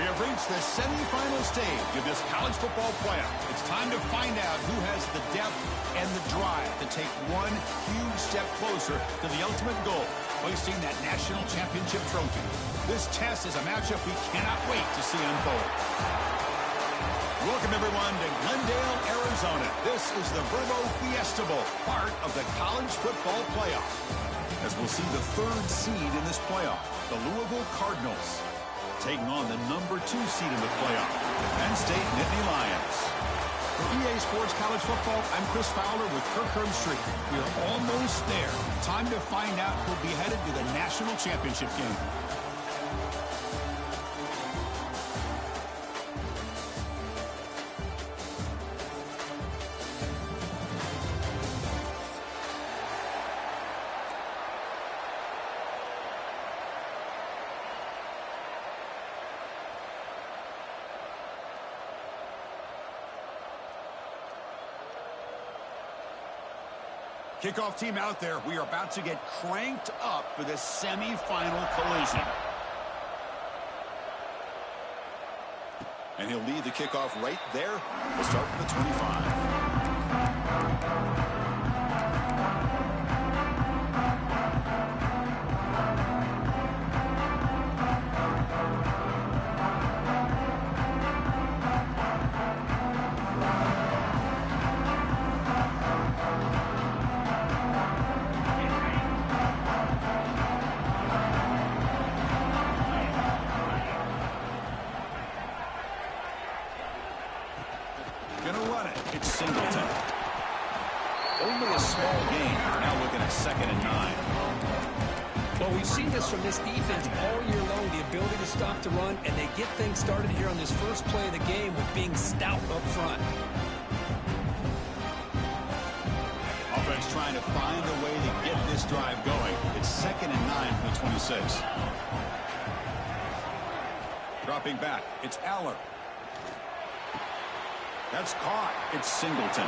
We have reached the semifinal stage of this college football playoff. It's time to find out who has the depth and the drive to take one huge step closer to the ultimate goal, hoisting that national championship trophy. This test is a matchup we cannot wait to see unfold. Welcome, everyone, to Glendale, Arizona. This is the Verbo Fiesta Bowl, part of the college football playoff. As we'll see the third seed in this playoff, the Louisville Cardinals, taking on the number 2 seed in the playoff, Penn State Nittany Lions. For EA Sports College Football, I'm Chris Fowler with Kirk Herbstreit. We're almost there. Time to find out who'll be headed to the national championship game. Kickoff team out there. We are about to get cranked up for this semifinal collision. And he'll lead the kickoff right there. We'll start with the 25. From this defense all year long, the ability to stop the run, and they get things started here on this first play of the game with being stout up front. Offense trying to find a way to get this drive going. It's 2nd and 9 from the 26. Dropping back, it's Aller. That's caught. It's Singleton.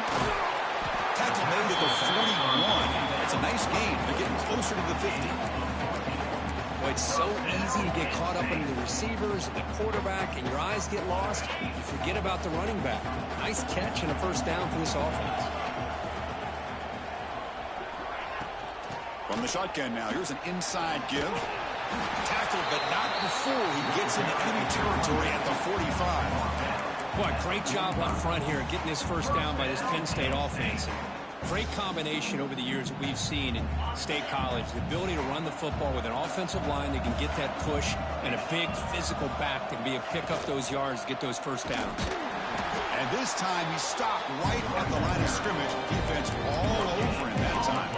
Tackle made at the 41. It's a nice gain. They're getting closer to the 50. Well, it's so easy to get caught up in the receivers, the quarterback, and your eyes get lost. You forget about the running back. Nice catch and a first down for this offense. From the shotgun now, here's an inside give. Tackled, but not before he gets into enemy territory at the 45. Boy, great job up front here getting this first down by this Penn State offense. Great combination over the years that we've seen in State College. The ability to run the football with an offensive line that can get that push and a big physical back that can be able to pick up those yards to get those first downs. And this time he stopped right at the line of scrimmage. Defense all over him that time.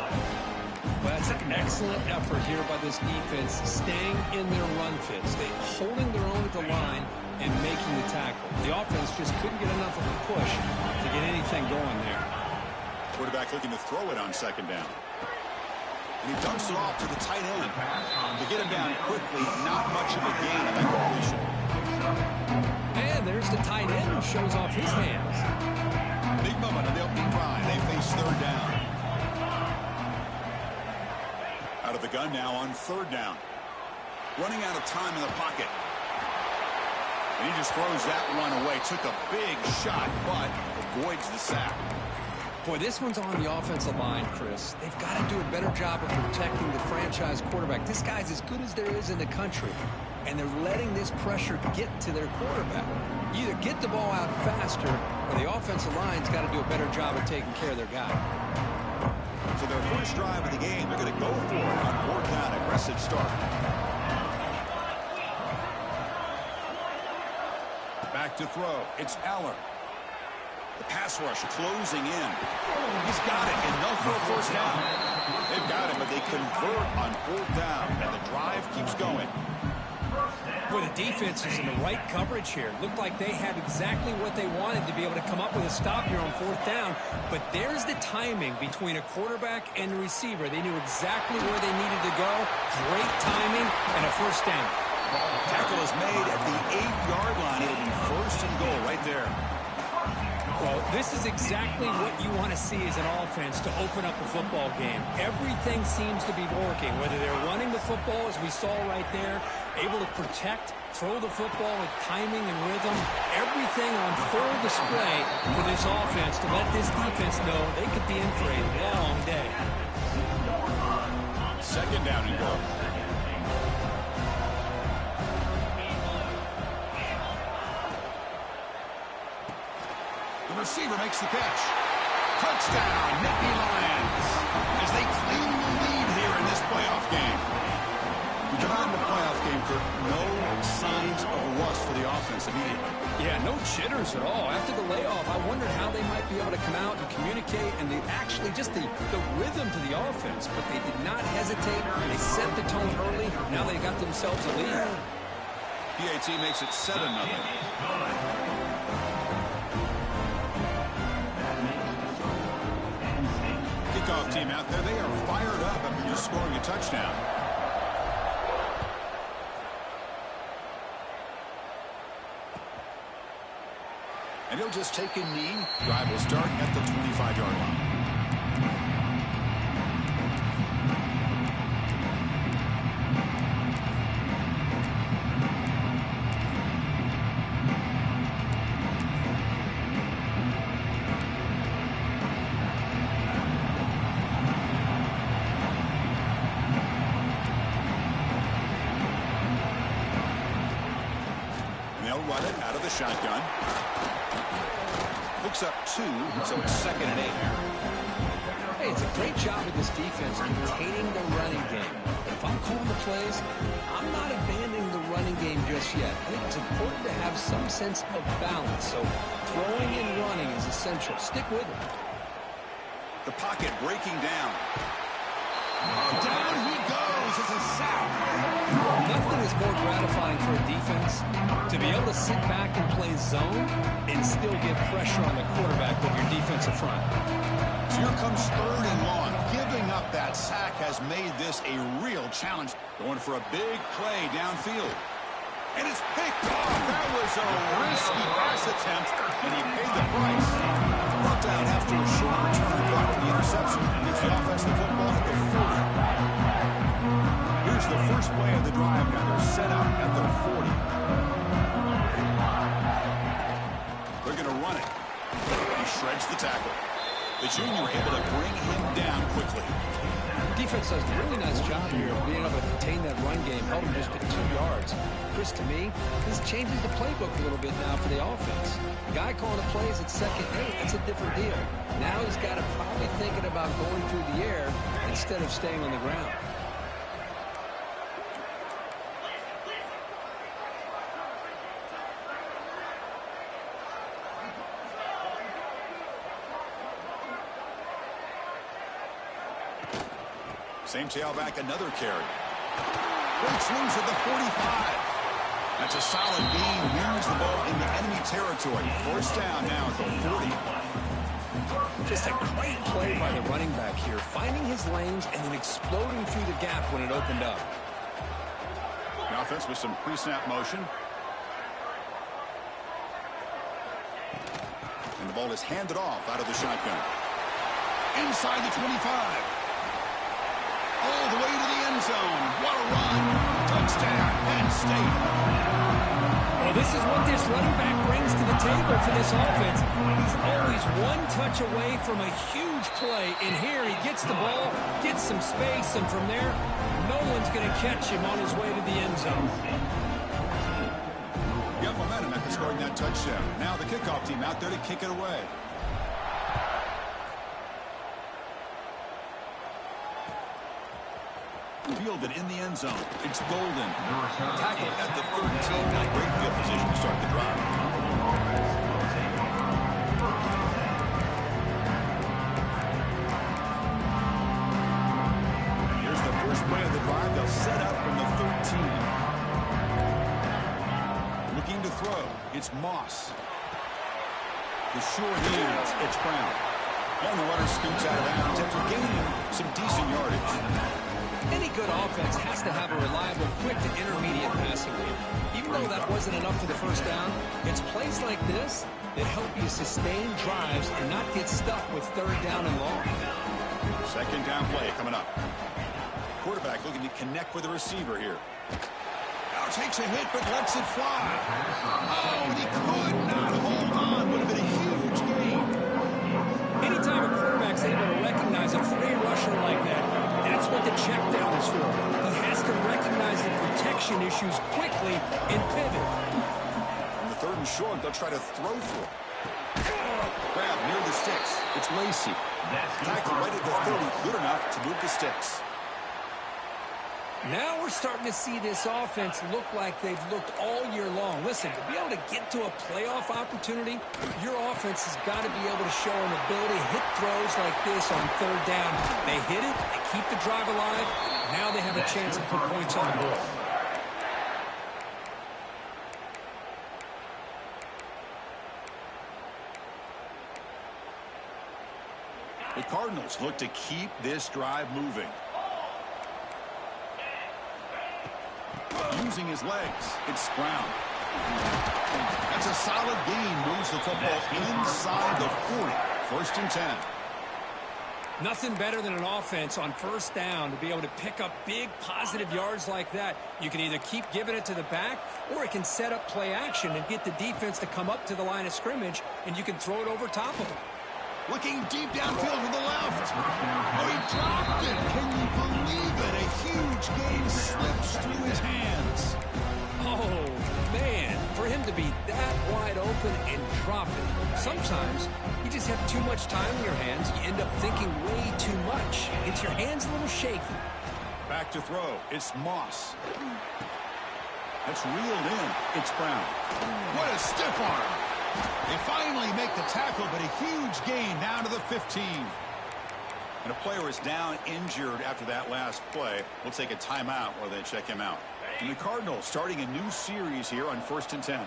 Well, that's an excellent effort here by this defense, staying in their run fits. They holding their own at the line and making the tackle. The offense just couldn't get enough of a push to get anything going there. Quarterback looking to throw it on 2nd down. And he dumps it off to the tight end. To get him down quickly, not much of a gain on that completion. And there's the tight end who shows off his hands. Big moment on the opening drive. They face 3rd down. Out of the gun now on 3rd down. Running out of time in the pocket. And he just throws that one away. Took a big shot, but avoids the sack. Boy, this one's on the offensive line, Chris. They've got to do a better job of protecting the franchise quarterback. This guy's as good as there is in the country, and they're letting this pressure get to their quarterback. Either get the ball out faster, or the offensive line's got to do a better job of taking care of their guy. So their first drive of the game, they're going to go for it on 4th down. Aggressive start. Back to throw. It's Aller. The pass rush closing in. He's got it. Enough for a first down. They've got it, but they convert on 4th down, and the drive keeps going. Boy, the defense is in the right coverage here. Looked like they had exactly what they wanted to be able to come up with a stop here on 4th down. But there's the timing between a quarterback and the receiver. They knew exactly where they needed to go. Great timing and a first down. Tackle is made at the 8-yard line. It'll be 1st and goal right there. Well, this is exactly what you want to see as an offense to open up a football game. Everything seems to be working, whether they're running the football, as we saw right there, able to protect, throw the football with timing and rhythm. Everything on full display for this offense to let this defense know they could be in for a long day. Second down and goal. The receiver makes the catch. Touchdown, Nicky Lions, as they claim the lead here in this playoff game. We come out in the playoff game, Kirk, no signs of rust for the offense immediately. Yeah, no jitters at all. After the layoff, I wondered how they might be able to come out and communicate, and they actually just the rhythm to the offense. But they did not hesitate. They set the tone early. Now they got themselves a lead. PAT makes it 7-0. Kickoff team out there, they are fired up after just scoring a touchdown. And he'll just take a knee. Drive will start at the 25-yard line. Run it out of the shotgun. Hooks up 2, so it's 2nd and 8. Hey, it's a great job of this defense containing the running game. If I'm calling the plays, I'm not abandoning the running game just yet. I think it's important to have some sense of balance. So throwing and running is essential. Stick with it. The pocket breaking down. Oh, down he goes. It's a sack. Nothing is more gratifying for a defense to be able to sit back and play zone and still get pressure on the quarterback with your defensive front. So here comes 3rd and long. Giving up that sack has made this a real challenge. Going for a big play downfield. And it's picked off. That was a risky pass attempt, and he paid the price. Brought down after a short return, but the interception gets the offensive football at the 40. Here's the first play of the drive. Now they're set up at the 40. They're going to run it. He shreds the tackle. The junior able to bring him down quickly. Defense does a really nice job here of being able to contain that run game, held him just to 2 yards. Chris, to me, this changes the playbook a little bit now for the offense. The guy calling the plays at 2nd and 8, that's a different deal. Now he's got to probably thinking about going through the air instead of staying on the ground. Same tailback, another carry. Breaks loose at the 45. That's a solid gain. Wins the ball into enemy territory. 4th down now at the 40. Just a great play by the running back here, finding his lanes and then exploding through the gap when it opened up. The offense with some pre-snap motion. And the ball is handed off out of the shotgun. Inside the 25. All the way to the end zone. What a run. Touchdown, Penn State. Well, this is what this running back brings to the table for this offense. He's always one touch away from a huge play. And here he gets the ball, gets some space, and from there, no one's going to catch him on his way to the end zone. Got momentum after scoring that touchdown. Now the kickoff team out there to kick it away. Fielded in the end zone. It's Golden. Tackled at the 13. Got great field position to start the drive. Here's the first play of the drive. They'll set up from the 13. Looking to throw. It's Moss. The short hands. It's Brown. And the runner scoots out of bounds after gaining some decent yardage. Any good offense has to have a reliable, quick to intermediate passing game. Even though that wasn't enough for the first down, it's plays like this that help you sustain drives and not get stuck with third down and long. Second down play coming up. Quarterback looking to connect with the receiver here. Now takes a hit, but lets it fly. Oh, and he could not hold on. Would have been a huge gain. Anytime a quarterback's able to recognize a free rusher like that, that's what the check down is for. He has to recognize the protection issues quickly and pivot. On the third and short, they'll try to throw through. Grab near the sticks. It's Lacey. Tackle right at the 30. Good enough to move the sticks. Now we're starting to see this offense look like they've looked all year long. Listen, to be able to get to a playoff opportunity, your offense has got to be able to show an ability to hit throws like this on third down. They hit it, they keep the drive alive. Now they have a chance to put points on the board. The Cardinals look to keep this drive moving. Using his legs, it's Brown. That's a solid gain. Moves the football inside the 40. First and 10. Nothing better than an offense on first down to be able to pick up big positive yards like that. You can either keep giving it to the back, or it can set up play action and get the defense to come up to the line of scrimmage, and you can throw it over top of them. Looking deep downfield to the left. Oh, he dropped it. Can you believe it? A huge gain slips through his hands. Oh, man. For him to be that wide open and drop it. Sometimes you just have too much time in your hands. You end up thinking way too much. It gets your hands a little shaky. Back to throw. It's Moss. That's reeled in. It's Brown. What a stiff arm. They finally make the tackle, but a huge gain down to the 15. And a player is down injured after that last play. We'll take a timeout while they check him out. And the Cardinals starting a new series here on 1st and 10.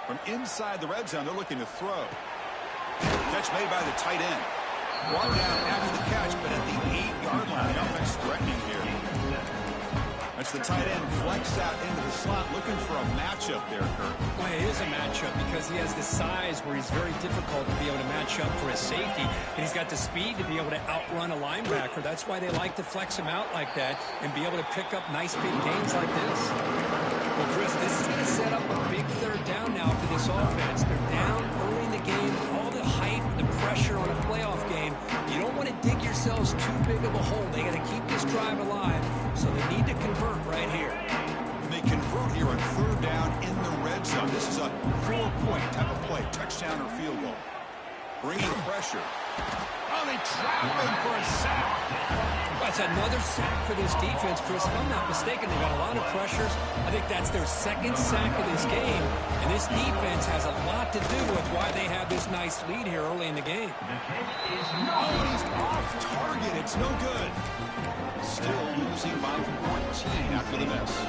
From inside the red zone, they're looking to throw. Catch made by the tight end. Brought down after the catch, but at the 8-yard line. The offense threatening here. That's the tight end flex out into the slot, looking for a matchup there, Kurt. Well, it is a matchup because he has the size where he's very difficult to be able to match up for his safety, and he's got the speed to be able to outrun a linebacker. That's why they like to flex him out like that and be able to pick up nice big gains like this. Well, Chris, this is going to set up a big third down now for this offense. They're down early in the game, all the hype, the pressure on a playoff game. You don't want to dig yourselves too big of a hole. They got to keep this drive alive, so they need to convert right here. And they convert here on third down in the red zone. This is a 4-point type of play, touchdown or field goal. Bringing pressure. Oh, they trap him for a sack. That's another sack for this defense, Chris. If I'm not mistaken, they got a lot of pressures. I think that's their second sack of this game. And this defense has a lot to do with why they have this nice lead here early in the game. Oh, and he's off target. It's no good. Still losing by 14 after the miss.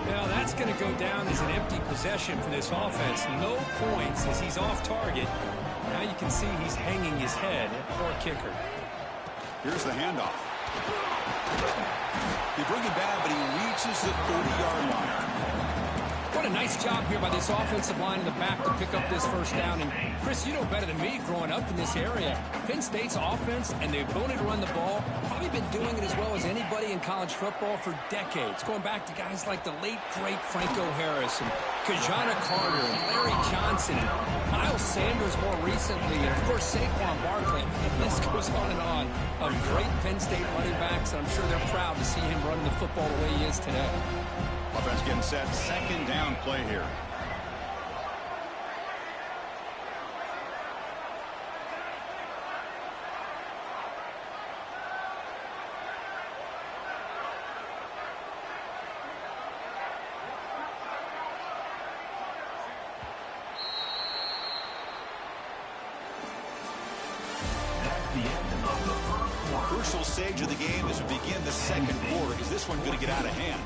Now that's going to go down as an empty possession for this offense. No points as he's off target. Now you can see he's hanging his head. Poor kicker. Here's the handoff. They bring it back, but he reaches the 30-yard line. What a nice job here by this offensive line in the back to pick up this first down. And Chris, you know better than me growing up in this area. Penn State's offense and the ability to run the ball, probably been doing it as well as anybody in college football for decades. Going back to guys like the late, great Franco Harris and Kajana Carter and Larry Johnson and Miles Sanders more recently. And, of course, Saquon Barkley. And this goes on of great Penn State running backs. And I'm sure they're proud to see him running the football the way he is today. Offense getting set. Second down play here. Crucial stage of the game as we begin the second quarter. Is this one going to get out of hand?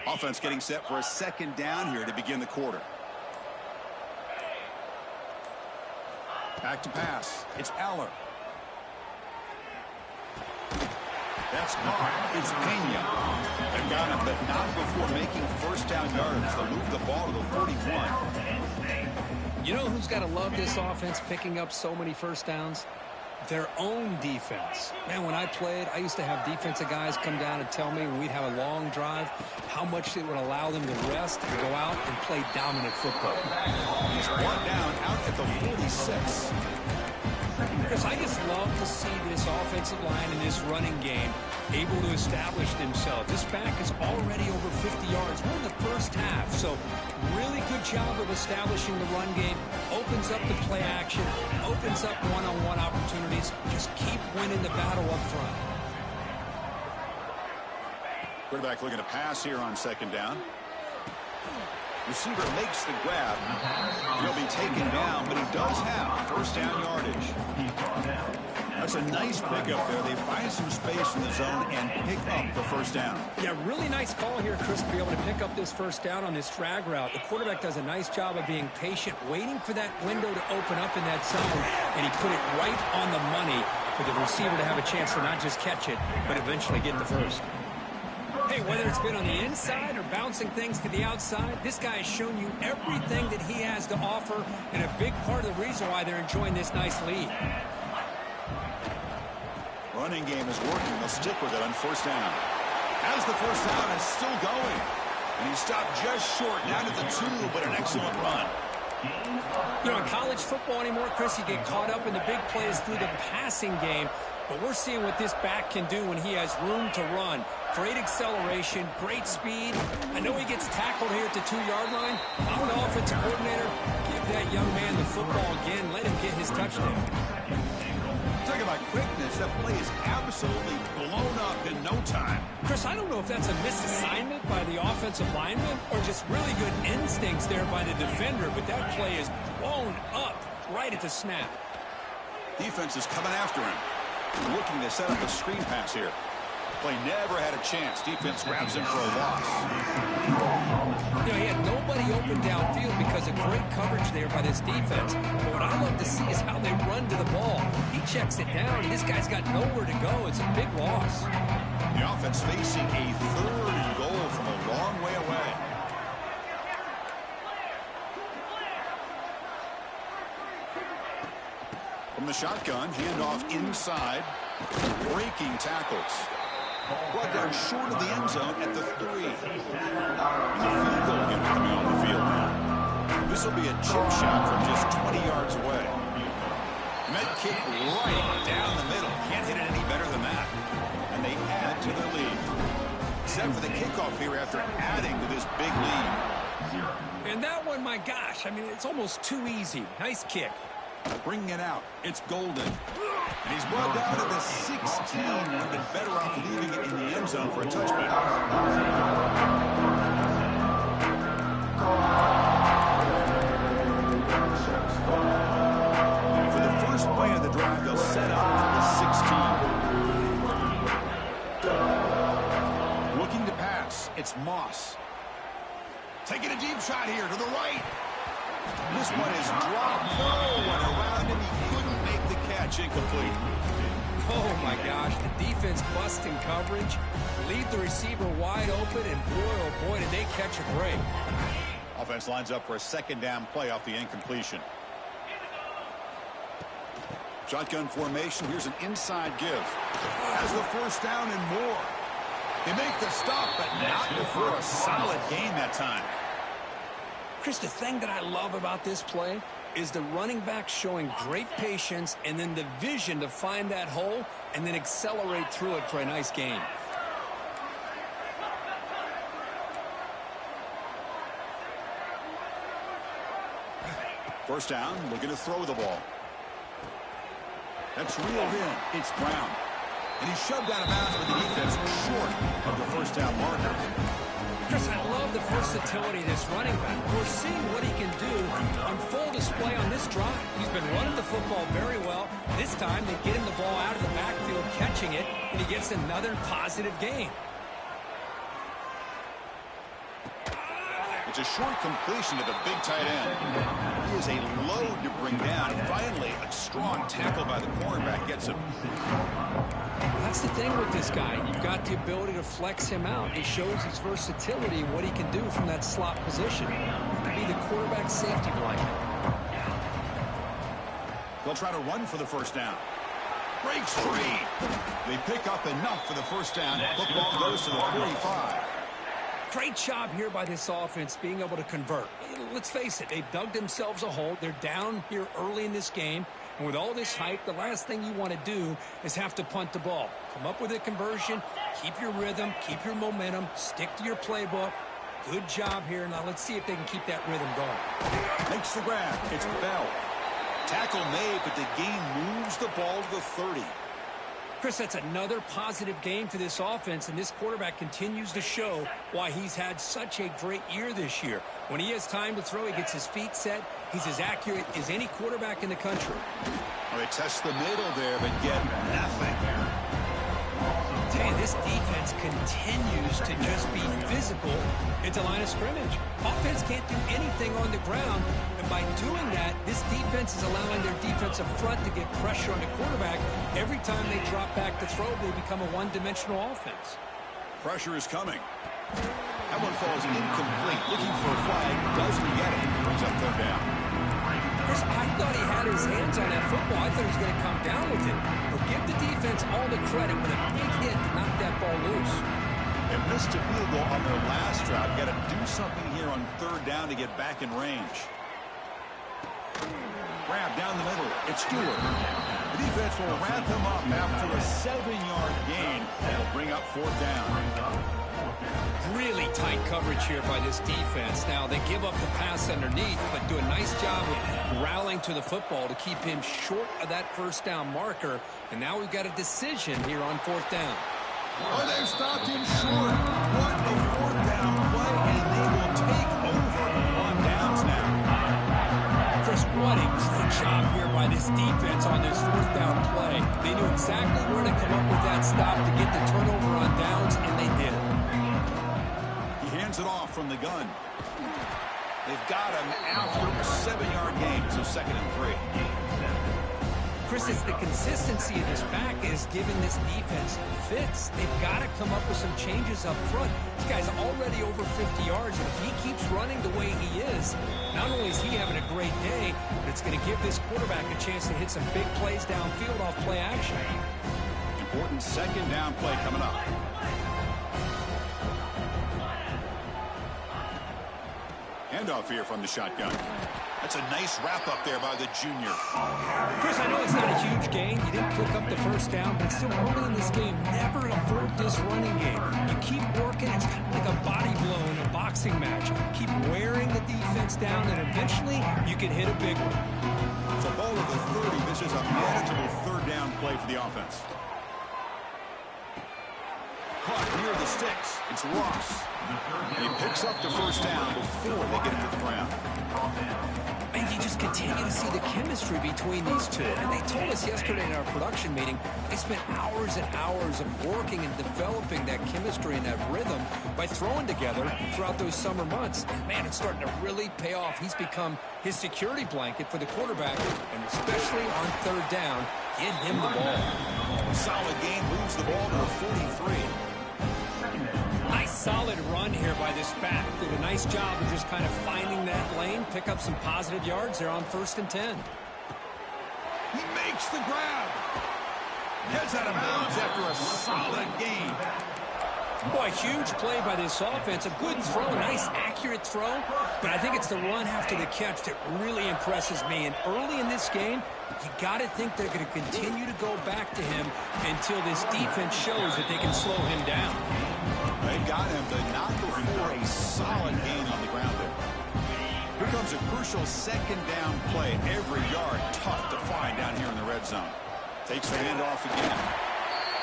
Offense getting set for a second down here to begin the quarter. Back to pass. It's Aller. That's caught. It's Pena. They've got him, but not before making first down yards. They'll move the ball to the 41. You know who's got to love this offense picking up so many first downs? Their own defense. Man, when I played, I used to have defensive guys come down and tell me when we'd have a long drive how much it would allow them to rest and go out and play dominant football. He's brought down out at the 46. Chris, I just love to see this offensive line in this running game able to establish themselves. This back is already over 50 yards. We're in the first half, so really good job of establishing the run game. Opens up the play action, opens up one-on-one opportunities. Just keep winning the battle up front. Quarterback looking to pass here on second down. Receiver makes the grab. He'll be taken down, but he does have first down yardage. That's a nice pickup there. They find some space in the zone and pick up the first down. Yeah, really nice call here, Chris, to be able to pick up this first down on this drag route. The quarterback does a nice job of being patient, waiting for that window to open up in that zone, and he put it right on the money for the receiver to have a chance to not just catch it, but eventually get the first. Hey, whether it's been on the inside or bouncing things to the outside, this guy has shown you everything that he has to offer, and a big part of the reason why they're enjoying this nice lead. Running game is working. They'll stick with it on first down. As the first down is still going. And he stopped just short, down at the 2, but an excellent run. You know, in college football anymore, Chris, you get caught up in the big plays through the passing game. But we're seeing what this back can do when he has room to run. Great acceleration, great speed. I know he gets tackled here at the 2-yard line. I'm an offensive coordinator. Give that young man the football again. Let him get his touchdown. Talk about quickness. That play is absolutely blown up in no time. Chris, I don't know if that's a misassignment by the offensive lineman or just really good instincts there by the defender, but that play is blown up right at the snap. Defense is coming after him. Looking to set up a screen pass here. Play never had a chance. Defense grabs him for a loss. You know, he had nobody open downfield because of great coverage there by this defense. But what I love to see is how they run to the ball. He checks it down, and this guy's got nowhere to go. It's a big loss. The offense facing a 3rd and goal from a long way away. From the shotgun, handoff inside. Breaking tackles. Brought down short of the end zone at the 3. And the field goal game coming on the field now. This will be a chip shot from just 20 yards away. Met kick right down the middle. Can't hit it any better than that. And they add to their lead. Set for the kickoff here after adding to this big lead. And that one, my gosh, I mean, it's almost too easy. Nice kick. Bringing it out. It's Golden. And he's brought down to the 16. Would have been better off leaving it in the end zone for a touchback. And for the first play of the drive, they'll set up to the 16. Looking to pass. It's Moss. Taking a deep shot here to the right. This one is dropped low and around him. He couldn't make the catch. Incomplete. Oh, my gosh. The defense busting coverage. Leave the receiver wide open, and boy, oh boy, did they catch a break. Offense lines up for a second down play off the incompletion. Shotgun formation. Here's an inside give. Has the first down and more. They make the stop, but not before a solid gain that time. Chris, the thing that I love about this play is the running back showing great patience and then the vision to find that hole and then accelerate through it for a nice gain. First down, looking to throw the ball. That's reeled in. It's Brown. And he's shoved out of bounds with the defense short of the first down marker. Chris, I love the versatility of this running back. We're seeing what he can do on full display on this drive. He's been running the football very well. This time, they get him the ball out of the backfield, catching it, and he gets another positive gain. It's a short completion to the big tight end. He is a load to bring down. Finally, a strong tackle by the cornerback gets him. That's the thing with this guy. You've got the ability to flex him out. He shows his versatility and what he can do from that slot position. He can be the quarterback safety blanket. They'll try to run for the first down. Breaks free. They pick up enough for the first down. Football goes to the 45. Great job here by this offense being able to convert. Let's face it, they've dug themselves a hole. They're down here early in this game. And with all this hype, the last thing you want to do is have to punt the ball. Come up with a conversion, keep your rhythm, keep your momentum, stick to your playbook. Good job here. Now let's see if they can keep that rhythm going. Makes the grab. It's Bell. Tackle made, but the gain moves the ball to the 30. Chris, that's another positive game for this offense, and this quarterback continues to show why he's had such a great year this year. When he has time to throw, he gets his feet set. He's as accurate as any quarterback in the country. Well, they test the middle there, but get nothing. Dang, this defense continues to just be physical at the line of scrimmage. Offense can't do anything on the ground, and by doing that, this defense is allowing their defensive front to get pressure on the quarterback. Every time they drop back to throw, they become a one-dimensional offense. Pressure is coming. That one falls incomplete. Looking for a flag, doesn't get it. Brings up third down. Chris, I thought he had his hands on that football. I thought he was going to come down with it. But give the defense all the credit with a big hit to knock that ball loose. They missed a field goal on their last drive. Got to do something here on third down to get back in range. Grab down the middle. It's Stewart. The defense will wrap him up after a 7-yard gain. That'll bring up fourth down. Really tight coverage here by this defense. Now, they give up the pass underneath, but do a nice job of rallying to the football to keep him short of that first down marker. And now we've got a decision here on fourth down. Oh, they've stopped him short. What a fourth down play, and they will take over on downs now. Chris, what a great job here by this defense on this fourth down play. They knew exactly where to come up with that stop to get the turnover on downs, and they did it. It off from the gun. They've got him after a 7-yard gain, so 2nd and 3. Chris, it's the consistency of this back is giving this defense fits. They've got to come up with some changes up front. This guy's already over 50 yards, and if he keeps running the way he is, not only is he having a great day, but it's going to give this quarterback a chance to hit some big plays downfield off play action. Important 2nd down play coming up. Handoff here from the shotgun. That's a nice wrap-up there by the junior. Chris, I know it's not a huge gain. You didn't pick up the first down, but still early in this game, never avert this running game. You keep working. It's kind of like a body blow in a boxing match. Keep wearing the defense down, and eventually you can hit a big one. So ball at the 30. This is a manageable third down play for the offense. Caught near the sticks. It's Ross. He picks up the first down before they get into the ground. And you just continue to see the chemistry between these two. And they told us yesterday in our production meeting, they spent hours and hours of working and developing that chemistry and that rhythm by throwing together throughout those summer months. And man, it's starting to really pay off. He's become his security blanket for the quarterback, and especially on third down, get him the ball. Solid gain, moves the ball to the 43. Nice solid run here by this back. Did a nice job of just kind of finding that lane, pick up some positive yards there on 1st and 10. He makes the grab. Gets out of bounds after a solid gain. Boy, huge play by this offense. A good throw, nice accurate throw. But I think it's the run after the catch that really impresses me. And early in this game, you got to think they're going to continue to go back to him until this defense shows that they can slow him down. They got him to knock for a solid gain on the ground there. Here comes a crucial 2nd down play. Every yard tough to find down here in the red zone. Takes the handoff again.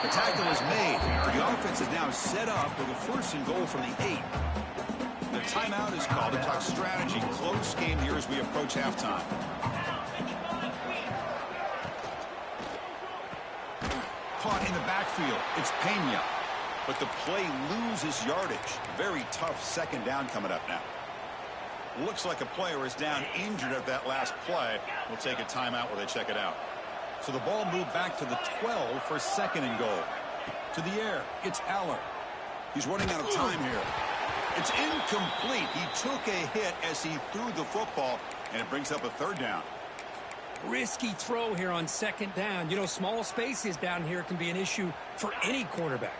The tackle is made. The offense is now set up with a 1st and goal from the 8. The timeout is called to talk strategy. Close game here as we approach halftime. Caught in the backfield. It's Pena. But the play loses yardage. Very tough 2nd down coming up now. Looks like a player is down injured at that last play. We'll take a timeout while they check it out. So the ball moved back to the 12 for 2nd and goal. To the air, it's Aller. He's running out of time here. It's incomplete. He took a hit as he threw the football, and it brings up a 3rd down. Risky throw here on 2nd down. You know, small spaces down here can be an issue for any quarterback.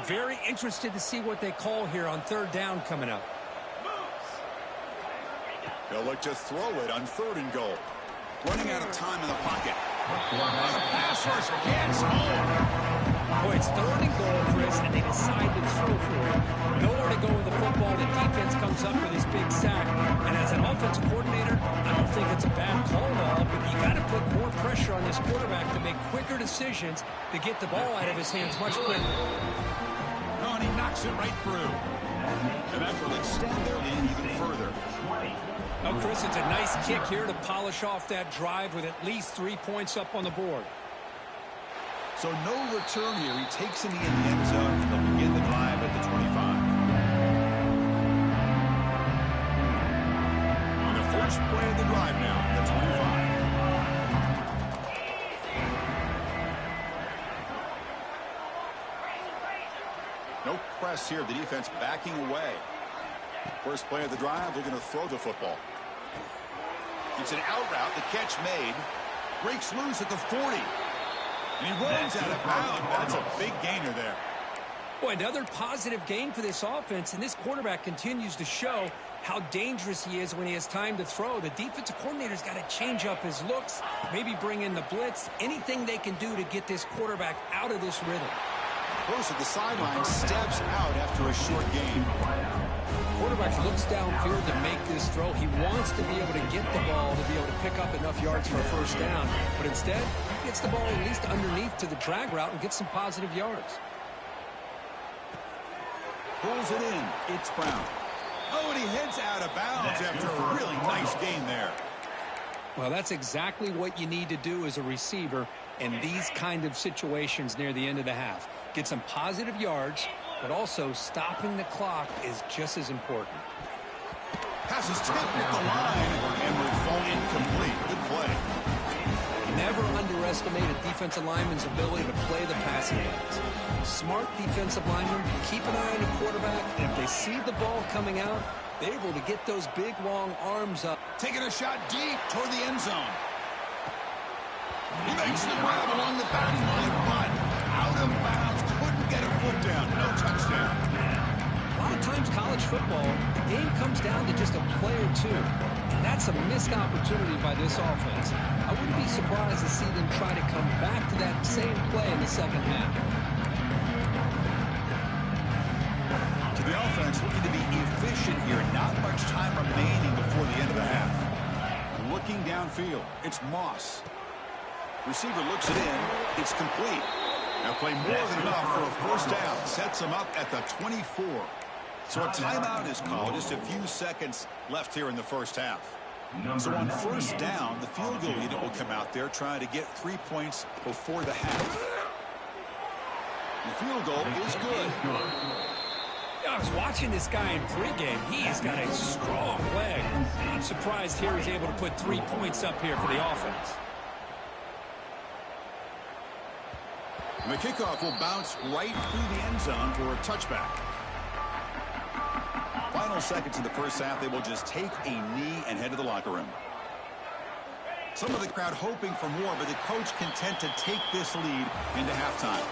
Very interested to see what they call here on 3rd down coming up. They'll look to throw it on 3rd and goal. Running out of time in the pocket. The pass rush gets home. Boy, it's 3rd and goal, Chris, and they decide to throw for it. Nowhere to go with the football. The defense comes up with this big sack. And as an offensive coordinator, I don't think it's a bad call at all, but you got to put more pressure on this quarterback to make quicker decisions to get the ball out of his hands much quicker. Oh, and he knocks it right through. And that will extend their lead even further. Oh, Chris, it's a nice kick here to polish off that drive with at least 3 points up on the board. So no return here. He takes it in the end zone. They'll begin the drive at the 25. And the first play of the drive now, the 25. No press here. The defense backing away. First play of the drive, they're going to throw the football. It's an out route. The catch made. Breaks loose at the 40. And he runs out of bounds. That's a big gainer there. Boy, another positive gain for this offense, and this quarterback continues to show how dangerous he is when he has time to throw. The defensive coordinator's got to change up his looks, maybe bring in the blitz, anything they can do to get this quarterback out of this rhythm. Close at the sideline, steps out after a short gain. Quarterback looks downfield to make this throw. He wants to be able to get the ball to be able to pick up enough yards for a 1st down. But instead, he gets the ball at least underneath to the drag route and gets some positive yards. Pulls it in. It's Brown. Oh, and he heads out of bounds after a really nice gain there. Well, that's exactly what you need to do as a receiver in these kind of situations near the end of the half. Get some positive yards, but also stopping the clock is just as important. Pass is tipped at the line and will fall incomplete. Good play. Never underestimate a defensive lineman's ability to play the passing lanes. Smart defensive linemen keep an eye on the quarterback, and if they see the ball coming out, they're able to get those big, long arms up. Taking a shot deep toward the end zone. He makes the grab along the back line, but out of bounds. Couldn't get a foot down. No touchdown. A lot of times college football, the game comes down to just a play or two. And that's a missed opportunity by this offense. I wouldn't be surprised to see them try to come back to that same play in the 2nd half. To the offense, looking to be efficient here. Not much time remaining before the end of the half. Looking downfield, it's Moss. Receiver looks it in. It's complete. Now play more than enough for a 1st down. Sets him up at the 24. So a timeout is called. Just a few seconds left here in the 1st half. So on 1st down, the field goal unit will come out there trying to get 3 points before the half. The field goal is good. I was watching this guy in pregame. He has got a strong leg. I'm surprised here he's able to put 3 points up here for the offense. And the kickoff will bounce right through the end zone for a touchback. Final seconds in the 1st half, they will just take a knee and head to the locker room. Some of the crowd hoping for more, but the coach content to take this lead into halftime.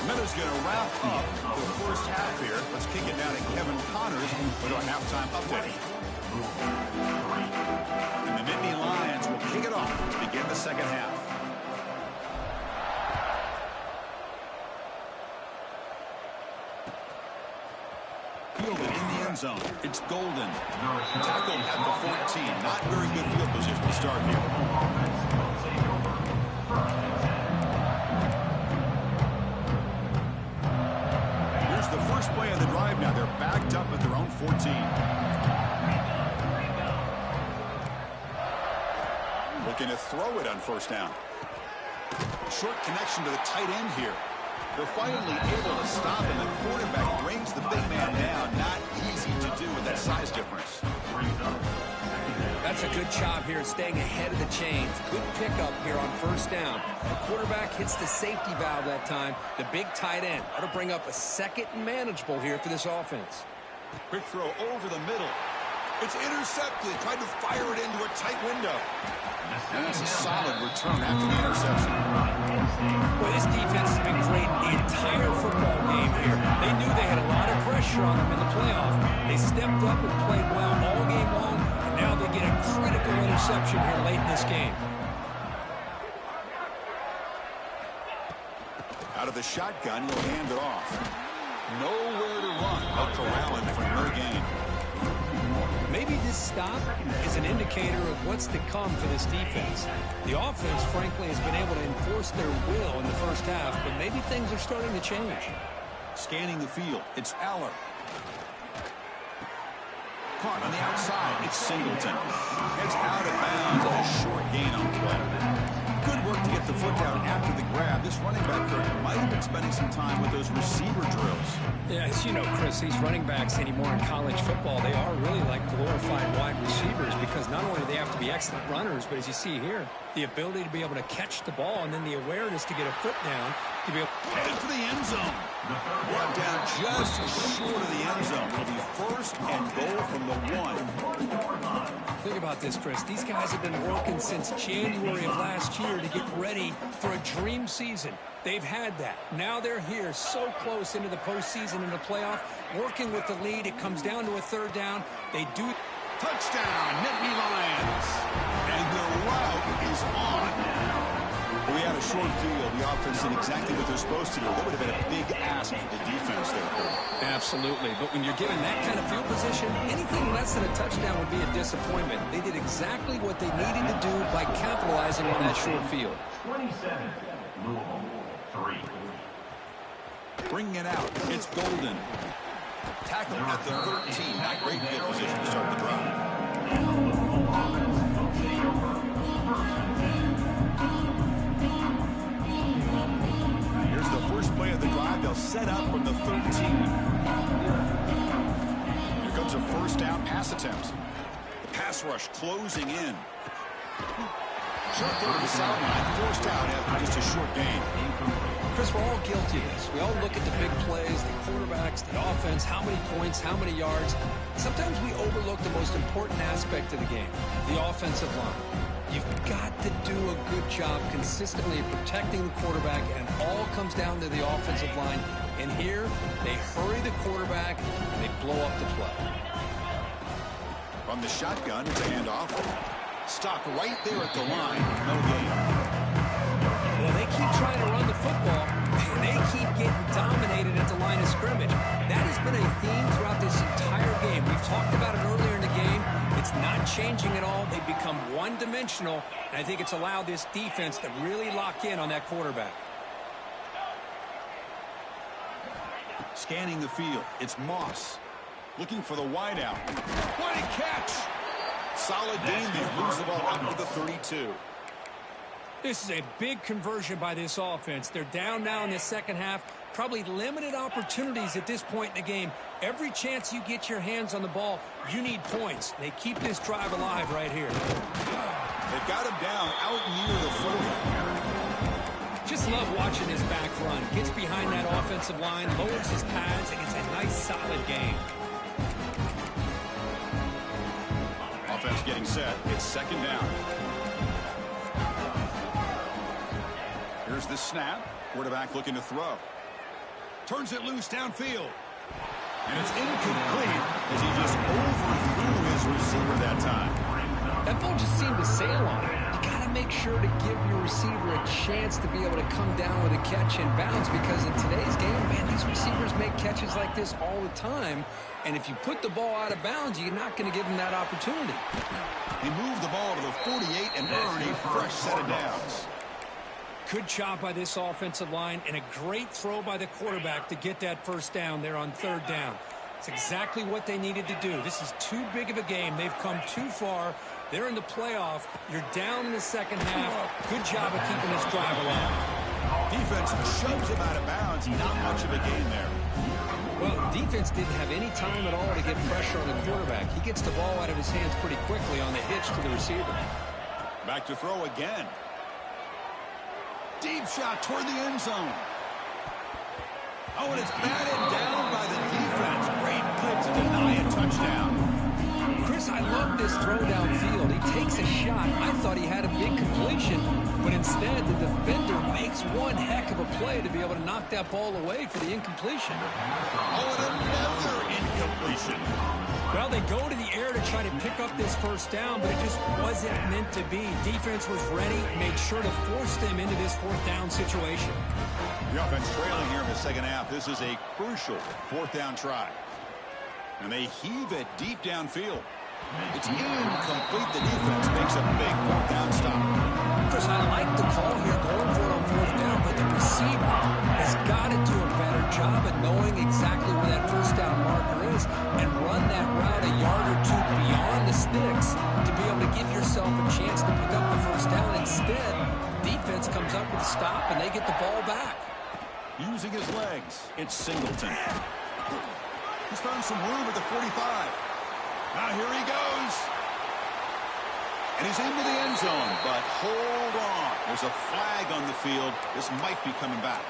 Meadows going to wrap up the 1st half here. Let's kick it down to Kevin Connors with our halftime update. And the Nittany Lions will kick it off to begin the 2nd half. Fielded in the end zone. It's Golden. Tackled at the 14. Not very good field position to start here. Here's the first play of the drive now. They're backed up at their own 14. Looking to throw it on 1st down. Short connection to the tight end here. They're finally able to stop, and the quarterback brings the big man down. Not easy to do with that size difference. job here staying ahead of the chains. Good pickup here on first down. The quarterback hits the safety valve that time. The big tight end ought to bring up a second and manageable here for this offense. Quick throw over the middle. It's intercepted. Tried to fire it into a tight window. And that's a solid return after the interception. Well, this defense has been great the entire football game here. They knew they had a lot of pressure on them in the playoff. They stepped up and played well all game long, and now they get a critical interception here late in this game. Out of the shotgun, he'll hand it off. Nowhere to run. They'll corral him for no gain. Maybe this stop is an indicator of what's to come for this defense. The offense, frankly, has been able to enforce their will in the first half, but maybe things are starting to change. Scanning the field, it's Aller. Caught on the outside, it's Singleton. It's out of bounds and a short gain on play. Good work to get the foot down after the grab. This running back might have been spending some time with those receiver drills. Yeah, as you know, Chris, these running backs anymore in college football, they are really like glorified wide receivers because not only do they have to be excellent runners, but as you see here, the ability to be able to catch the ball and then the awareness to get a foot down to be able headed for the end zone. Brought down just short of the end zone. It'll be first and goal from the 1. Think about this, Chris. These guys have been working since January of last year to get ready for a dream season. They've had that. Now they're here so close into the postseason and the playoff, working with the lead. It comes down to a third down. They do. Touchdown, Nittany Lions. And the route is on. We had a short field. The offense did exactly what they're supposed to do. That would have been a big ask for the defense there. Absolutely. But when you're given that kind of field position, anything less than a touchdown would be a disappointment. They did exactly what they needed to do by capitalizing on that short field. 27, Louisville, 3. Bringing it out. It's Golden. Tackle at the 13. Not great field position to start the drive. Here's the first play of the drive. They'll set up from the 13. Here comes a first down pass attempt. Pass rush closing in. Short throw to the sideline. Forced out after just a short gain. Chris, we're all guilty of this. We all look at the big plays, the quarterbacks, the offense, how many points, how many yards. Sometimes we overlook the most important aspect of the game, the offensive line. You've got to do a good job consistently protecting the quarterback, and it all comes down to the offensive line. And here, they hurry the quarterback, and they blow up the play. From the shotgun, it's a handoff. Stopped right there at the line. No gain. Well, they keep trying to run the football, and they keep getting dominated at the line of scrimmage. That has been a theme throughout this entire game. We've talked about it earlier in the game. It's not changing at all. They've become one-dimensional, and I think it's allowed this defense to really lock in on that quarterback. Scanning the field, it's Moss. Looking for the wideout. What a catch! Solid gain there. Moves the ball out to the 32. This is a big conversion by this offense. They're down now in the second half. Probably limited opportunities at this point in the game. Every chance you get your hands on the ball, you need points. They keep this drive alive right here. They've got him down out near the 40. Just love watching his back run. Gets behind that offensive line, lowers his pads, and it's a nice, solid game. Offense getting set. It's second down. Here's the snap. Quarterback looking to throw. Turns it loose downfield. And it's incomplete as he just overthrew his receiver that time. That ball just seemed to sail on him. You got to make sure to give your receiver a chance to be able to come down with a catch in bounds because in today's game, man, these receivers make catches like this all the time. And if you put the ball out of bounds, you're not going to give them that opportunity. He moved the ball to the 48 and earned a fresh set of downs. Good job by this offensive line and a great throw by the quarterback to get that first down there on third down. It's exactly what they needed to do. This is too big of a game. They've come too far. They're in the playoff. You're down in the second half. Good job of keeping this drive alive. Defense shoves him out of bounds. Not much of a gain there. Well, defense didn't have any time at all to get pressure on the quarterback. He gets the ball out of his hands pretty quickly on the hitch to the receiver. Back to throw again. Deep shot toward the end zone. Oh, and it's batted down by the defense. Great play to deny a touchdown. Chris, I love this throw downfield. He takes a shot. I thought he had a big completion, but instead the defender makes one heck of a play to be able to knock that ball away for the incompletion. Oh, and another incompletion. Well, they go to the air to try to pick up this first down, but it just wasn't meant to be. Defense was ready, made sure to force them into this fourth down situation. The offense trailing here in the second half. This is a crucial fourth down try. And they heave it deep downfield. It's incomplete. The defense makes a big fourth down stop. Chris, I like the call here going for it on fourth down, but the receiver has got to do a better job of knowing exactly where that first down marker is and run that route a yard or two beyond the sticks to be able to give yourself a chance to pick up the first down. Instead, defense comes up with a stop and they get the ball back. Using his legs, it's Singleton. He's found some room at the 45. Now here he goes. And he's into the end zone, but hold on. There's a flag on the field. This might be coming back.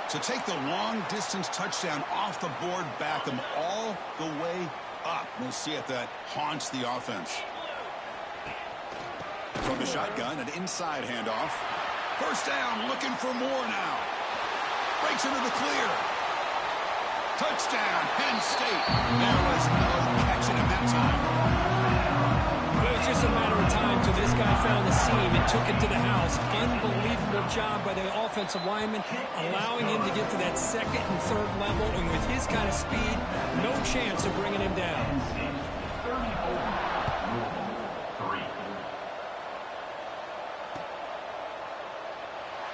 So take the long-distance touchdown off the board, back him all the way up. We'll see if that haunts the offense. From the shotgun, an inside handoff. First down, looking for more now. Breaks into the clear. Touchdown, Penn State. There was no catching him that time. Well, it was just a matter of time till this guy found the seam and took it to the house. Unbelievable job by the offensive lineman, allowing him to get to that second and third level. And with his kind of speed, no chance of bringing him down.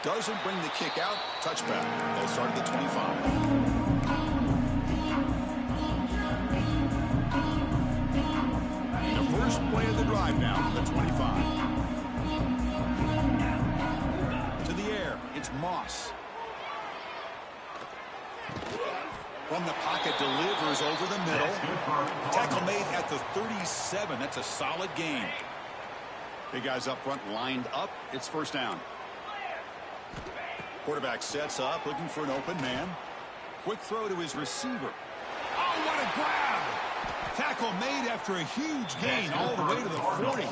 Doesn't bring the kick out. Touchback. They'll start at the 25. First play of the drive now from the 25. To the air, it's Moss. From the pocket, delivers over the middle. Tackle made at the 37. That's a solid gain. Big guys up front lined up. It's first down. Quarterback sets up, looking for an open man. Quick throw to his receiver. Oh, what a grab! Tackle made after a huge gain all the way to the 40.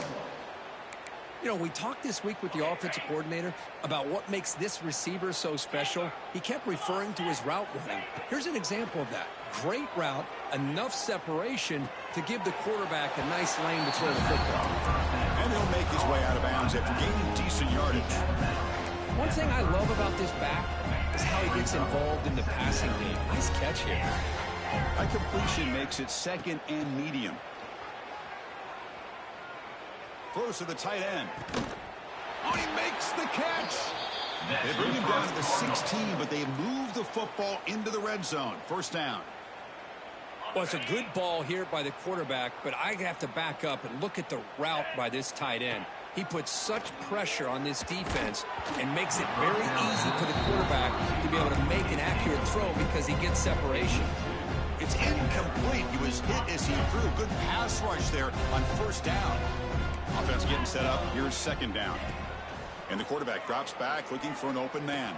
You know, we talked this week with the offensive coordinator about what makes this receiver so special. He kept referring to his route running. Here's an example of that. Great route, enough separation to give the quarterback a nice lane to throw the football. And he'll make his way out of bounds after gaining decent yardage. One thing I love about this back is how he gets involved in the passing game. Nice catch here. A completion makes it second and medium. Throws to the tight end. Oh, he makes the catch. They bring him down to the 16, but they move the football into the red zone. First down. Well, it's a good ball here by the quarterback, but I have to back up and look at the route by this tight end. He puts such pressure on this defense and makes it very easy for the quarterback to be able to make an accurate throw because he gets separation. It's incomplete. He was hit as he threw. Good pass rush there on first down. Offense getting set up. Here's second down. And the quarterback drops back looking for an open man.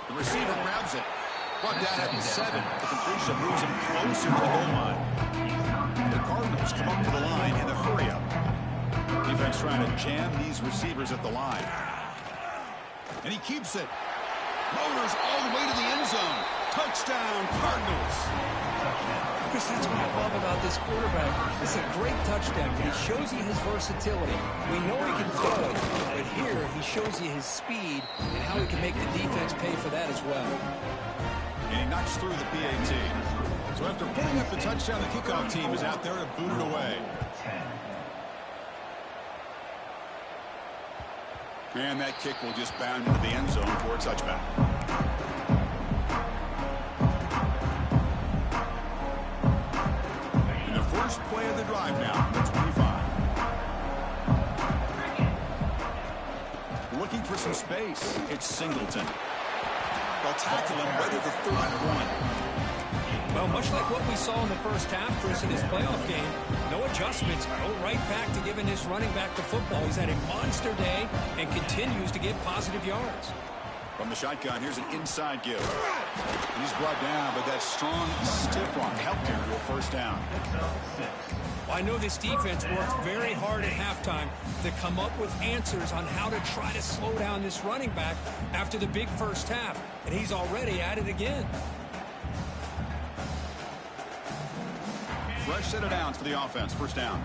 The receiver grabs it. Brought down at the 7. The completion moves him closer to the goal line. The Cardinals come up to the line in a hurry-up. Defense trying to jam these receivers at the line. And he keeps it. Motors all the way to the end zone. Touchdown, Cardinals. Chris, that's what I love about this quarterback. It's a great touchdown. He shows you his versatility. We know he can throw it, but here he shows you his speed and how he can make the defense pay for that as well. And he knocks through the PAT. So after putting up the touchdown, the kickoff team is out there to boot it away. And that kick will just bound into the end zone for a touchback. In the first play of the drive now, the 25. Looking for some space. It's Singleton. They'll tackle him right at the 31. Well, much like what we saw in the first half, Chris, in this playoff game, no adjustments. Go right back to giving this running back the football. He's had a monster day and continues to get positive yards. From the shotgun, here's an inside give. He's brought down, but that strong, stiff arm helped him to a first down. Well, I know this defense worked very hard at halftime to come up with answers on how to try to slow down this running back after the big first half, and he's already at it again. Fresh set of downs for the offense. First down.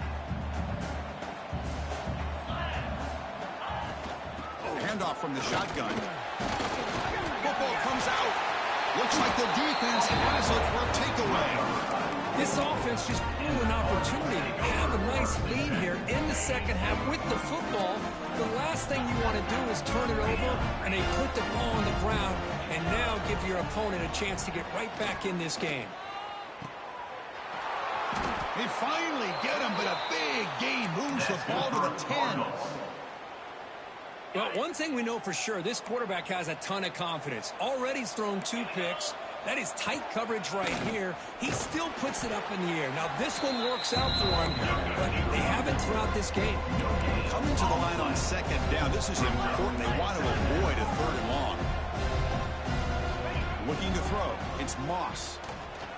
Handoff from the shotgun. Football comes out. Looks like the defense has it for a takeaway. This offense just blew an opportunity to have a nice lead here in the second half with the football. The last thing you want to do is turn it over, and they put the ball on the ground and now give your opponent a chance to get right back in this game. They finally get him, but a big gain moves the ball to the 10. Well, one thing we know for sure, this quarterback has a ton of confidence. Already he's thrown 2 picks. That is tight coverage right here. He still puts it up in the air. Now, this one works out for him, but they haven't throughout this game. Coming to the line on second down, this is important. They want to avoid a third and long. Looking to throw. It's Moss.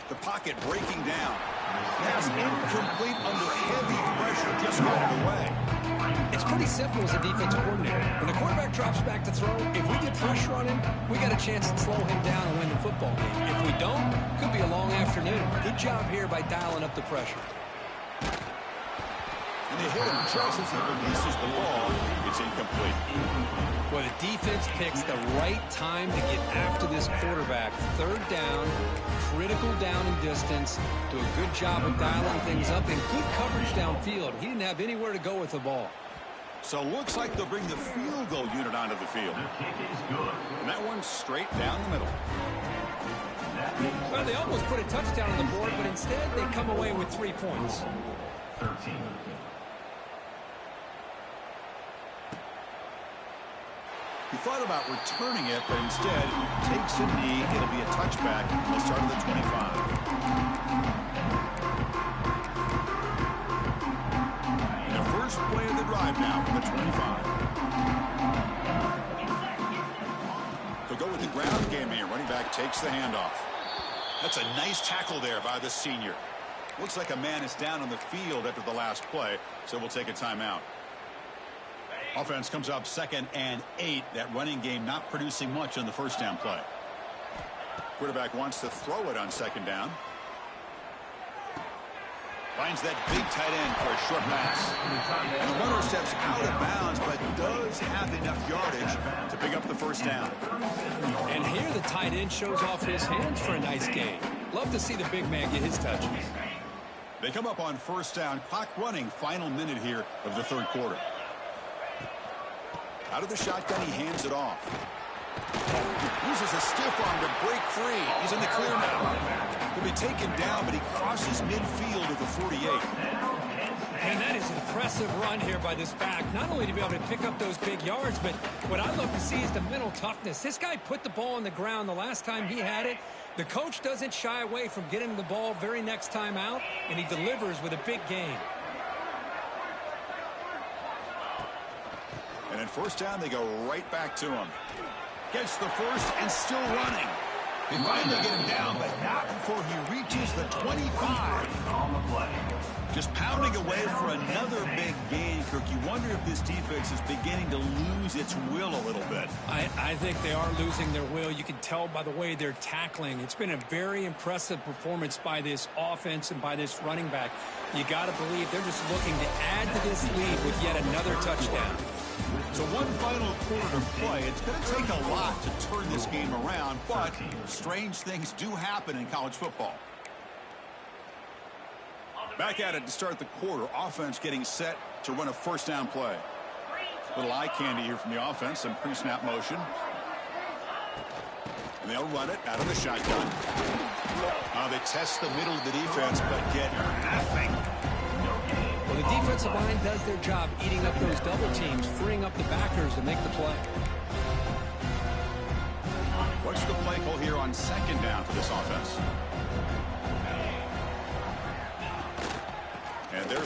The pocket breaking down. Pass incomplete under heavy pressure. Just got it away. It's pretty simple as a defensive coordinator. When the quarterback drops back to throw, if we get pressure on him, we got a chance to slow him down and win the football game. If we don't, could be a long afternoon. Good job here by dialing up the pressure. And they hit him just as he releases the ball. It's incomplete. Well, the defense picks the right time to get after this quarterback. Third down, critical down and distance. Do a good job of dialing things up and good coverage downfield. He didn't have anywhere to go with the ball. So looks like they'll bring the field goal unit onto the field. And that one's straight down the middle. Well, they almost put a touchdown on the board, but instead they come away with 3 points. 13. He thought about returning it, but instead takes a knee. It'll be a touchback. They'll start at the 25. And the first play of the drive now from the 25. They'll go with the ground game here. Running back takes the handoff. That's a nice tackle there by the senior. Looks like a man is down on the field after the last play, so we'll take a timeout. Offense comes up 2nd and 8. That running game not producing much on the first down play. Quarterback wants to throw it on 2nd down. Finds that big tight end for a short pass. And the runner steps out of bounds, but does have enough yardage to pick up the first down. And here the tight end shows off his hands for a nice game. Love to see the big man get his touches. They come up on first down. Clock running. Final minute here of the third quarter. Out of the shotgun, he hands it off. Uses a stiff arm to break free. He's in the clear now. He'll be taken down, but he crosses midfield at the 48. And that is an impressive run here by this back. Not only to be able to pick up those big yards, but what I'd love to see is the mental toughness. This guy put the ball on the ground the last time he had it. The coach doesn't shy away from getting the ball very next time out, and he delivers with a big game. And in first down, they go right back to him. Gets the first and still running. They finally get him down, but not before he reaches the 25. On the play. Just pounding away for another big gain, Kirk. You wonder if this defense is beginning to lose its will a little bit. I think they are losing their will. You can tell by the way they're tackling. It's been a very impressive performance by this offense and by this running back. You got to believe they're just looking to add to this lead with yet another touchdown. So one final quarter to play. It's going to take a lot to turn this game around, but strange things do happen in college football. Back at it to start the quarter. Offense getting set to run a first down play. Little eye candy here from the offense. Some pre-snap motion. And they'll run it out of the shotgun. They test the middle of the defense, but get nothing. Well, the defensive line does their job eating up those double teams, freeing up the backers to make the play. What's the play call here on second down for this offense?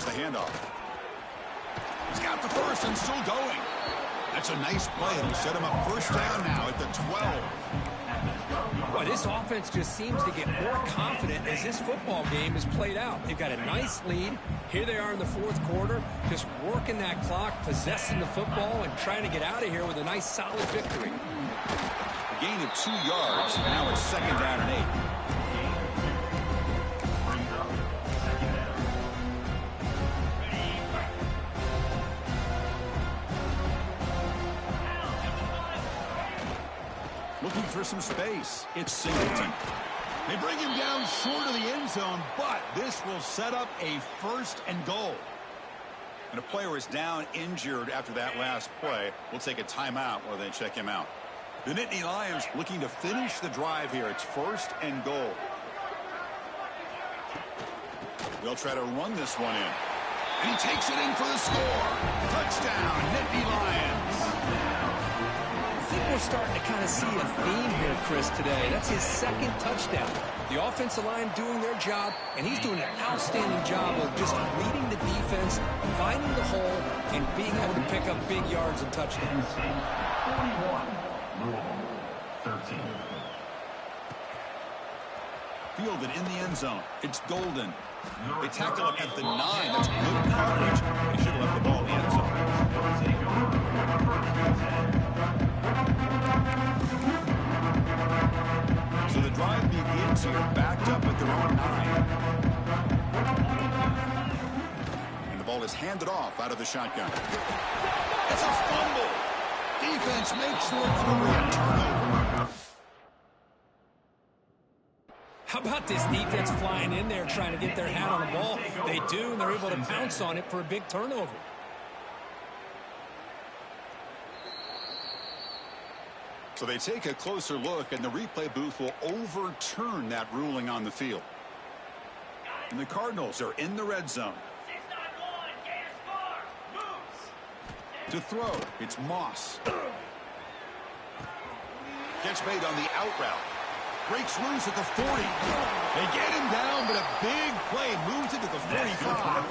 There's the handoff. He's got the first and still going. That's a nice play. It'll set him up first down now at the 12. Well, this offense just seems to get more confident as this football game is played out. They've got a nice lead. Here they are in the fourth quarter, just working that clock, possessing the football, and trying to get out of here with a nice, solid victory. A gain of 2 yards. Now it's second down and 8. Looking for some space. It's Singleton. They bring him down short of the end zone, but this will set up a first and goal. And a player is down injured after that last play. We'll take a timeout while they check him out. The Nittany Lions looking to finish the drive here. It's first and goal. They'll try to run this one in. And he takes it in for the score. Touchdown, Nittany Lions. I think we're starting to kind of see a theme here, Chris, today. That's his second touchdown. The offensive line doing their job, and he's doing an outstanding job of just leading the defense, finding the hole, and being able to pick up big yards and touchdowns. 41, Louisville, 13. Fielded in the end zone. It's Golden. They tackle him at the 9. That's good coverage. They should have left the ball in the end zone. So the drive begins here, backed up at their own 9. And the ball is handed off out of the shotgun. It's a fumble. Defense makes the recovery and turnover. How about this defense flying in there trying to get their hand on the ball? They do, and they're able to pounce on it for a big turnover. So they take a closer look, and the replay booth will overturn that ruling on the field. And the Cardinals are in the red zone. To throw, it's Moss. Catch made on the out route. Breaks loose at the 40. They get him down, but a big play moves it to the 45.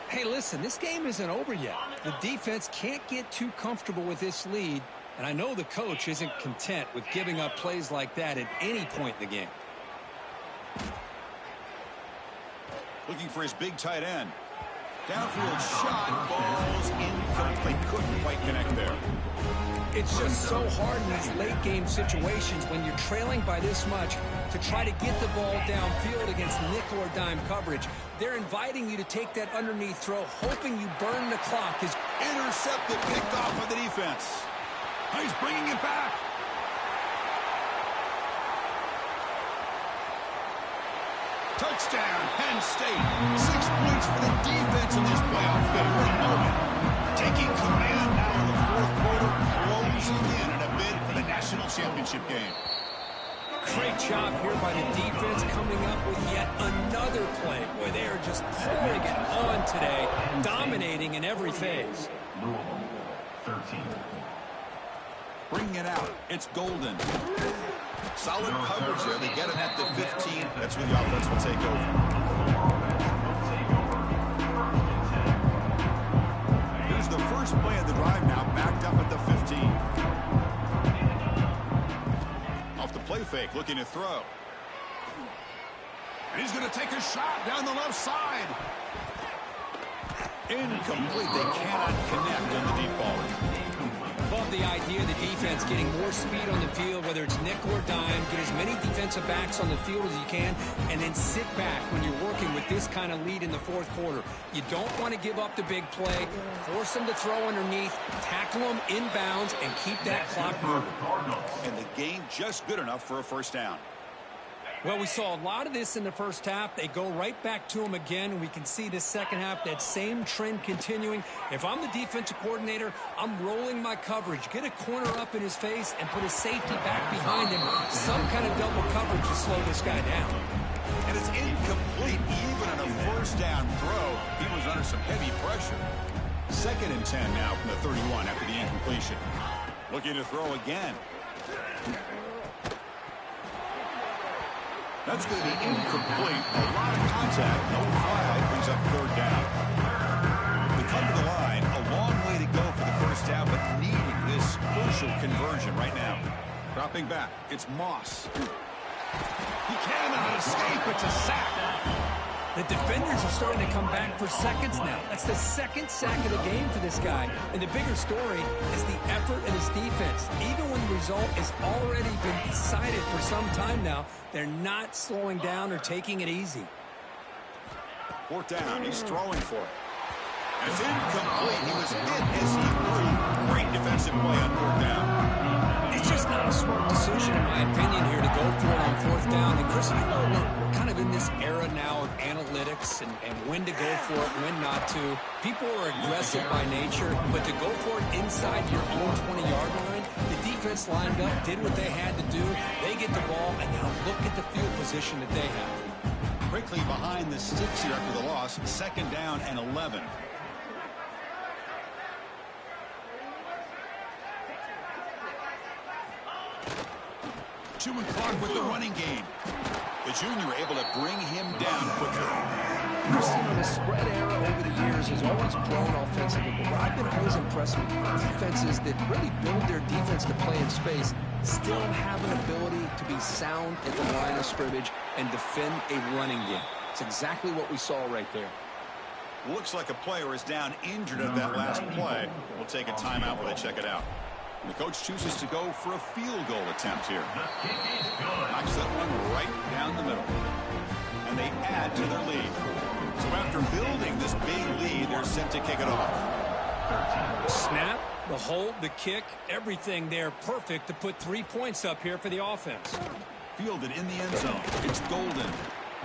Hey, listen, this game isn't over yet. The defense can't get too comfortable with this lead, and I know the coach isn't content with giving up plays like that at any point in the game. Looking for his big tight end. Downfield shot, falls incomplete. Couldn't quite connect there. It's just so hard in these late-game situations when you're trailing by this much to try to get the ball downfield against nickel or dime coverage. They're inviting you to take that underneath throw, hoping you burn the clock. Intercepted, picked off by the defense. He's bringing it back. Touchdown, Penn State. 6 points for the defense in this playoff game. What a moment. Taking command now in the fourth quarter, closing in a bid for the national championship game. Great job here by the defense coming up with yet another play. Boy, they are just pouring it on today, dominating in every phase. Louisville, 13. Bringing it out. It's Golden. Solid coverage there. They get him at the 15. That's where the offense will take over. Here's the first play of the drive now, backed up at the 15. Off the play fake, looking to throw. And he's going to take a shot down the left side. Incomplete. They cannot connect on the deep ball. Love the idea of the defense getting more speed on the field, whether it's nickel or dime, get as many defensive backs on the field as you can, and then sit back when you're working with this kind of lead in the fourth quarter. You don't want to give up the big play, force them to throw underneath, tackle them inbounds, and keep that clock moving. And the game just good enough for a first down. Well, we saw a lot of this in the first half. They go right back to him again, and we can see this second half, that same trend continuing. If I'm the defensive coordinator, I'm rolling my coverage. Get a corner up in his face and put a safety back behind him. Some kind of double coverage to slow this guy down. And it's incomplete even on a first down throw. He was under some heavy pressure. 2nd and 10 now from the 31 after the incompletion. Looking to throw again. That's going to be incomplete. A lot of contact. No flag. Brings up 3rd conversion right now. Dropping back. It's Moss. He cannot escape. It's a sack. The defenders are starting to come back for seconds now. That's the second sack of the game for this guy. And the bigger story is the effort in his defense. Even when the result has already been decided for some time now, they're not slowing down or taking it easy. Fourth down. He's throwing for it. And it's incomplete. He was hit as he threw. Great defensive play on fourth down. It's just not a smart decision, in my opinion, here to go for it on fourth down. And, Chris, I know we're kind of in this era now of analytics and when to go for it, when not to. People are aggressive by nature, but to go for it inside your own 20-yard line, the defense lined up, did what they had to do. They get the ball, and now look at the field position that they have. Quickly behind the sticks here after the loss. Second down and 11. Chewing clock with the running game. The junior able to bring him down quickly. Christian, the spread era over the years has always grown offensively, but what I've been always impressed with defenses that really build their defense to play in space still have an ability to be sound at the line of scrimmage and defend a running game. It's exactly what we saw right there. Looks like a player is down injured at that last play. We'll take a timeout while they check it out. The coach chooses to go for a field goal attempt here. Knocks that one right down the middle. And they add to their lead. So after building this big lead, they're set to kick it off. Snap, the hold, the kick, everything there perfect to put 3 points up here for the offense. Fielded in the end zone. It's Golden.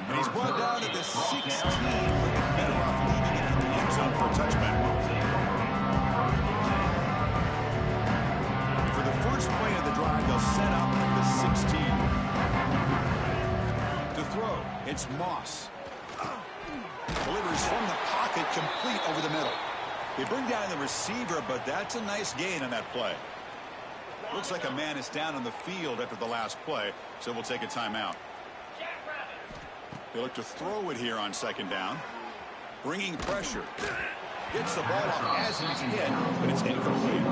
And he's brought down at the 16. Better off leaving it in the end zone for a touchback. First play of the drive, they'll set up at the 16. To throw, it's Moss. Delivers from the pocket, complete over the middle. They bring down the receiver, but that's a nice gain on that play. Looks like a man is down on the field after the last play, so we'll take a timeout. They look to throw it here on second down. Bringing pressure. Gets the ball off as he's hit, but it's incomplete.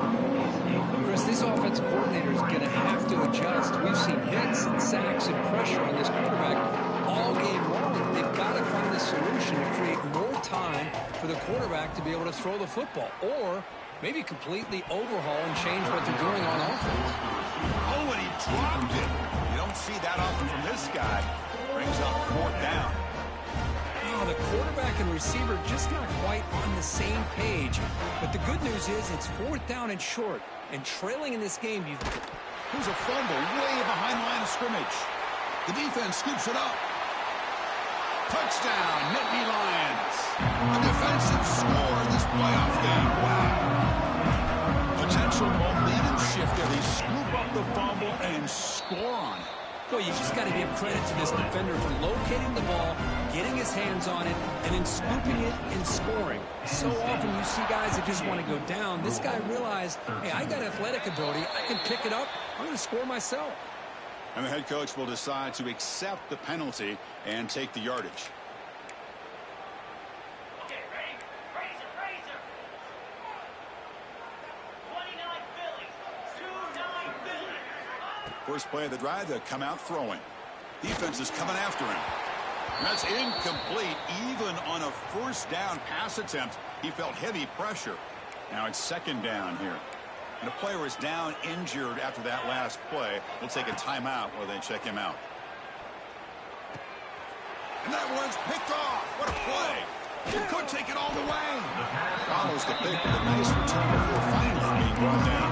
Chris, this offensive coordinator is going to have to adjust. We've seen hits and sacks and pressure on this quarterback all game long. They've got to find a solution to create more time for the quarterback to be able to throw the football, or maybe completely overhaul and change what they're doing on offense. Oh, and he dropped it. You don't see that often from this guy. Brings up fourth down. Oh, the quarterback and receiver just not quite on the same page. But the good news is it's fourth down and short. And trailing in this game, here's a fumble way behind the line of scrimmage. The defense scoops it up. Touchdown, Nittany Lions. A defensive score in this playoff game. Wow. Potential momentum shift there. They scoop up the fumble and score on it. Well, you just got to give credit to this defender for locating the ball, getting his hands on it, and then scooping it and scoring. So often you see guys that just want to go down. This guy realized, hey, I got athletic ability. I can pick it up. I'm going to score myself. And the head coach will decide to accept the penalty and take the yardage. First play of the drive, they'll come out throwing. Defense is coming after him. And that's incomplete. Even on a first down pass attempt, he felt heavy pressure. Now it's second down here. And the player is down injured after that last play. We'll take a timeout while they check him out. And that one's picked off. What a play. He could take it all the way. Follows the pick with a nice return before finally being brought down.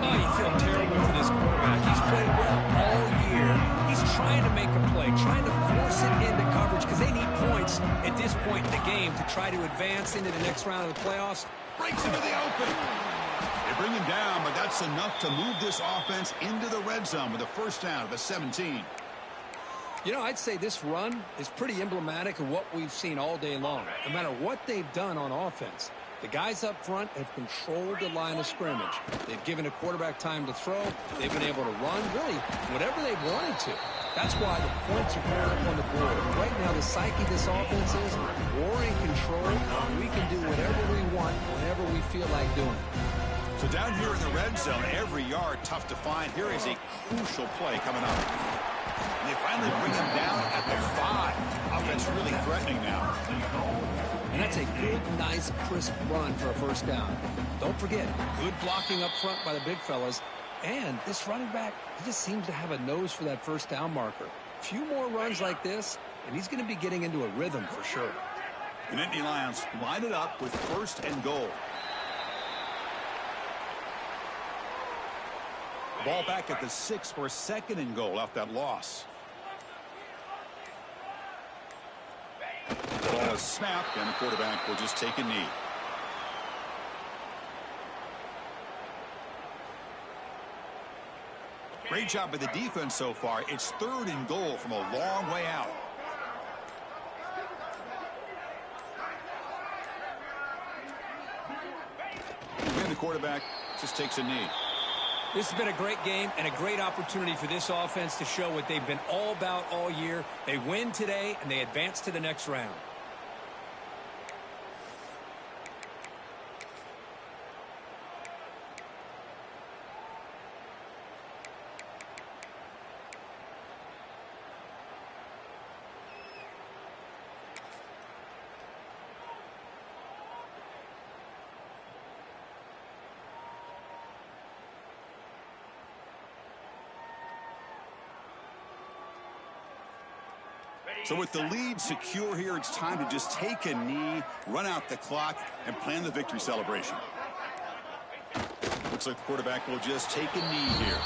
Oh, you feel terrible for this quarterback. He's played well all year. He's trying to make a play, trying to force it into coverage because they need points at this point in the game to try to advance into the next round of the playoffs. Breaks into the open. They bring him down, but that's enough to move this offense into the red zone with a first down of the 17. You know, I'd say this run is pretty emblematic of what we've seen all day long. No matter what they've done on offense, the guys up front have controlled the line of scrimmage. They've given a quarterback time to throw. They've been able to run, really, whatever they've wanted to. That's why the points are going up on the board. Right now, the psyche of this offense is we're in control. We can do whatever we want whenever we feel like doing it. So down here in the red zone, every yard tough to find. Here is a crucial play coming up. And they finally bring him down at the 5. Offense really threatening now. And that's a good, nice, crisp run for a first down. Don't forget, good blocking up front by the big fellas. And this running back, he just seems to have a nose for that first down marker. A few more runs like this, and he's going to be getting into a rhythm for sure. The Nittany Lions line it up with 1st and goal. Ball back at the 6 for 2nd and goal off that loss. The ball is snapped, and the quarterback will just take a knee. Great job by the defense so far. It's 3rd and goal from a long way out. And the quarterback just takes a knee. This has been a great game and a great opportunity for this offense to show what they've been all about all year. They win today, and they advance to the next round. So with the lead secure here, it's time to just take a knee, run out the clock, and plan the victory celebration. Looks like the quarterback will just take a knee here.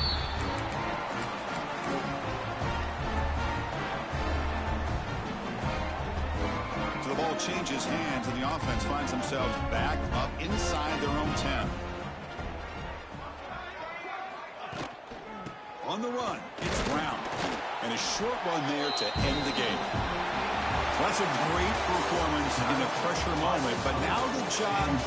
So the ball changes hands, and the offense finds themselves back up inside their own 10. On the run, it's Brown. And a short one there to end the game. That's a great performance in a pressure moment, but now the job